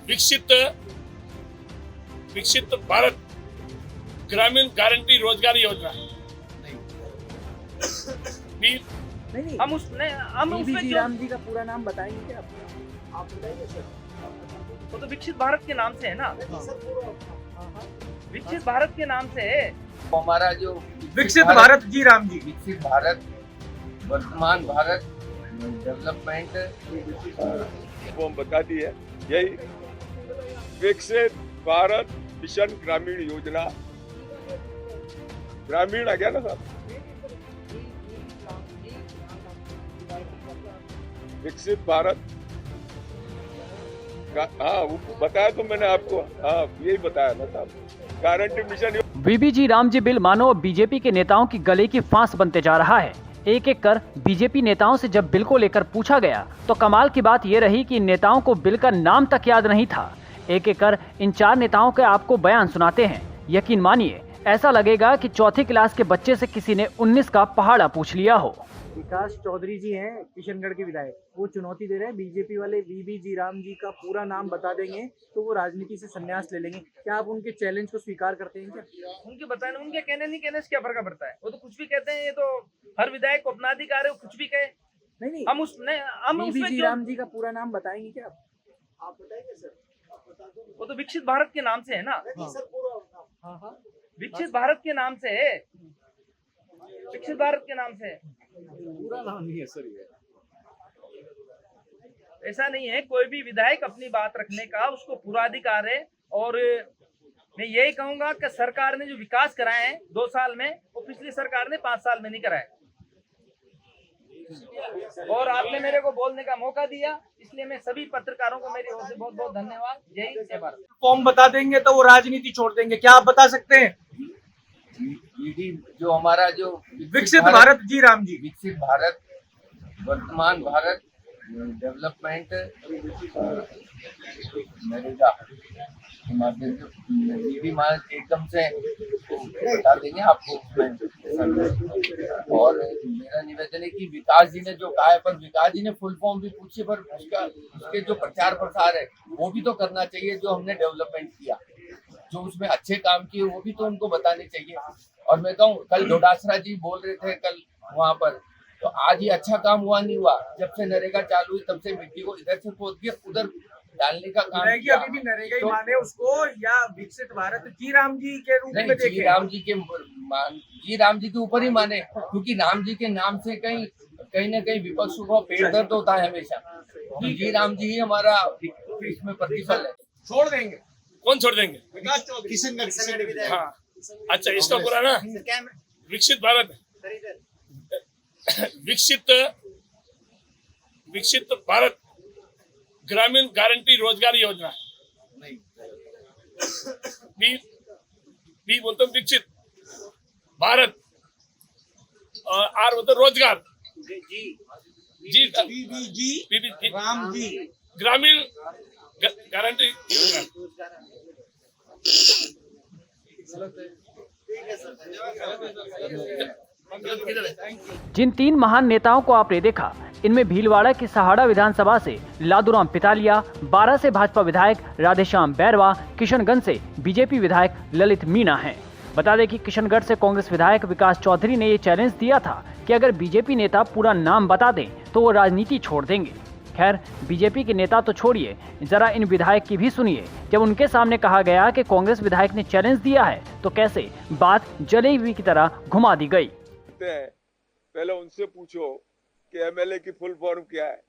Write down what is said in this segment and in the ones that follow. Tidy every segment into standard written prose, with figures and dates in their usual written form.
विकसित विकसित भारत ग्रामीण गारंटी रोजगार योजना भी नहीं हम उसमें बीबी जो राम जी का पूरा नाम बताएंगे क्या आप बताइए सर। वो तो विकसित भारत के नाम से है ना, विकसित भारत के नाम से है। तो हमारा जो विकसित भारत जी राम जी विकसित भारत वर्तमान भारत डेवलपमेंट वो हम बता दी है। यही विकसित भारत मिशन ग्रामीण योजना, ग्रामीण आ गया ना साहब, विकसित भारत। हाँ वो बताया तो मैंने आपको, हाँ यही बताया ना साहब, guarantee mission. BBG Ram ji bill मानो बीजेपी के नेताओं की गले की फांस बनते जा रहा है। एक एक कर बीजेपी नेताओं से जब बिल को लेकर पूछा गया तो कमाल की बात यह रही कि इन नेताओं को बिल का नाम तक याद नहीं था। एक एक कर इन चार नेताओं के आपको बयान सुनाते हैं। यकीन मानिए ऐसा लगेगा कि चौथी क्लास के बच्चे से किसी ने 19 का पहाड़ा पूछ लिया हो। विकास चौधरी जी हैं किशनगढ़ के विधायक, वो चुनौती दे रहे हैं बीजेपी वाले बीबी जी राम जी का पूरा नाम बता देंगे तो वो राजनीति से संन्यास ले लेंगे। क्या आप उनके चैलेंज को स्वीकार करते हैं क्या? उनके बताने, उनके कहने नहीं कहने से क्या फर्क पड़ता है? वो तो कुछ भी कहते हैं, ये तो हर विधायक को अपना अधिकार है, वो कुछ भी कहे। नहीं हम बीबी उसमें जी क्यों? राम जी का पूरा नाम बताएंगे क्या आप बताइए सर। वो तो विकसित भारत के नाम से है ना, हाँ विकसित भारत के नाम से है, विकसित भारत के नाम से है। पूरा नाम नहीं है सर ये। ऐसा नहीं है, कोई भी विधायक अपनी बात रखने का उसको पूरा अधिकार है। और मैं यही कहूंगा कि सरकार ने जो विकास कराए हैं 2 साल में, वो पिछली सरकार ने 5 साल में नहीं कराए। और आपने मेरे को बोलने का मौका दिया, इसलिए मैं सभी पत्रकारों को मेरी ओर से बहुत बहुत धन्यवाद। जय हिंद, जय भारत। फॉर्म बता देंगे तो वो राजनीति छोड़ देंगे, क्या आप बता सकते हैं? जो हमारा जो विकसित भारत जी राम जी विकसित भारत वर्तमान भारत डेवलपमेंट नरेगा के माध्यम से बीबी माँ एकदम से बता देंगे आपको। और मेरा निवेदन है कि विकास जी ने जो कहा है, पर विकास जी ने फुल फॉर्म भी पूछे, पर उसके जो प्रचार प्रसार है वो भी तो करना चाहिए। जो हमने डेवलपमेंट किया, जो उसमें अच्छे काम किए, वो भी तो उनको बताने चाहिए। और मैं कहूँ, कल डोडासरा जी बोल रहे थे कल वहाँ पर, तो आज ये अच्छा काम हुआ नहीं हुआ? जब से नरेगा चालू हुई तब से मिट्टी को इधर से खोद के उधर डालने का काम किया। अभी भी नरेगा ही माने उसको, या विकसित भारत जी राम जी के रूप में नहीं, देखें? जी राम जी के ऊपर ही माने, क्योंकि राम जी के नाम से कहीं न कहीं विपक्ष को पेट दर्द होता है हमेशा। तो जी राम जी ही हमारा इसमें प्रतिफल है। छोड़ देंगे? कौन छोड़ देंगे? विकास चौधरी किशनगढ़। हाँ अच्छा, इसका पूरा ना विकसित भारत विकसित भारत ग्रामीण गारंटी रोजगार योजना बी बोलते विकसित भारत और आर बोलते रोजगार। जी राम जी ग्रामीण गारंटी योजना। जिन 3 महान नेताओं को आपने देखा, इनमें भीलवाड़ा की सहाड़ा विधानसभा से लादूराम पितालिया, 12 से भाजपा विधायक राधेश्याम बैरवा, किशनगंज से बीजेपी विधायक ललित मीणा हैं। बता दें कि किशनगढ़ से कांग्रेस विधायक विकास चौधरी ने ये चैलेंज दिया था कि अगर बीजेपी नेता पूरा नाम बता दें तो वो राजनीति छोड़ देंगे। खैर, बीजेपी के नेता तो छोड़िए, जरा इन विधायक की भी सुनिए। जब उनके सामने कहा गया कि कांग्रेस विधायक ने चैलेंज दिया है तो कैसे बात जलेबी हुई की तरह घुमा दी गई। पहले उनसे पूछो कि एमएलए की फुल फॉर्म क्या है।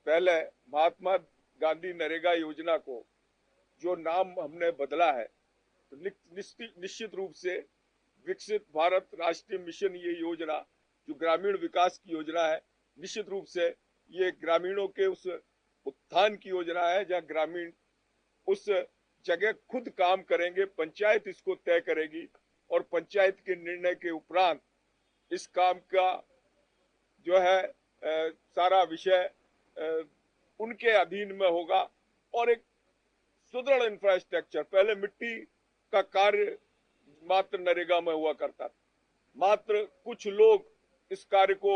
पहले महात्मा गांधी नरेगा योजना को जो नाम हमने बदला है, तो निश्चित रूप से विकसित भारत राष्ट्रीय मिशन, ये योजना जो ग्रामीण विकास की योजना है, निश्चित रूप से ये ग्रामीणों के उस उत्थान की योजना है जहाँ ग्रामीण उस जगह खुद काम करेंगे, पंचायत इसको तय करेगी और पंचायत के निर्णय के उपरांत इस काम का जो है सारा विषय उनके अधीन में होगा। और एक सुदृढ़ इंफ्रास्ट्रक्चर, पहले मिट्टी का कार्य मात्र नरेगा में हुआ करता था, मात्र कुछ लोग इस कार्य को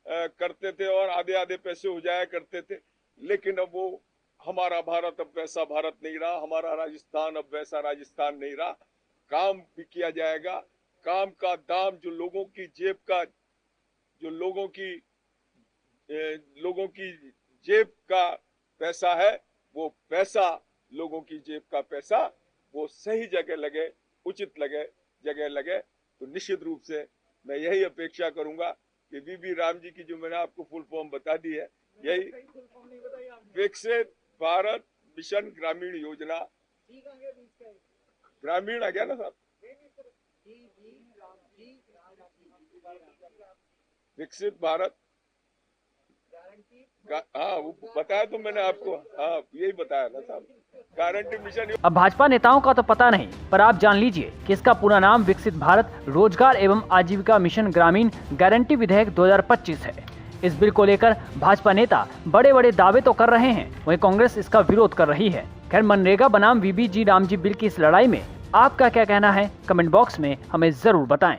करते थे और आधे आधे पैसे हो जाया करते थे, लेकिन अब वो हमारा भारत अब वैसा भारत नहीं रहा, हमारा राजस्थान अब वैसा राजस्थान नहीं रहा। काम भी किया जाएगा, काम का दाम जो लोगों की जेब का, जो लोगों की जेब का पैसा है, वो पैसा, लोगों की जेब का पैसा वो सही जगह लगे, उचित जगह लगे। तो निश्चित रूप से मैं यही अपेक्षा करूंगा कि वीबी राम जी की जो मैंने आपको फुल फॉर्म बता दी है, यही विकसित भारत मिशन ग्रामीण योजना, ग्रामीण आ गया ना साहब, विकसित भारत, हाँ वो बताया तो मैंने आपको, हाँ यही बताया ना साहब, गारंटी मिशन। अब भाजपा नेताओं का तो पता नहीं, पर आप जान लीजिए कि इसका पूरा नाम विकसित भारत रोजगार एवं आजीविका मिशन ग्रामीण गारंटी विधेयक 2025 है। इस बिल को लेकर भाजपा नेता बड़े बड़े दावे तो कर रहे हैं, वहीं कांग्रेस इसका विरोध कर रही है। खैर, मनरेगा बनाम वीबी जी राम जी बिल की इस लड़ाई में आपका क्या कहना है, कमेंट बॉक्स में हमें जरूर बताएं।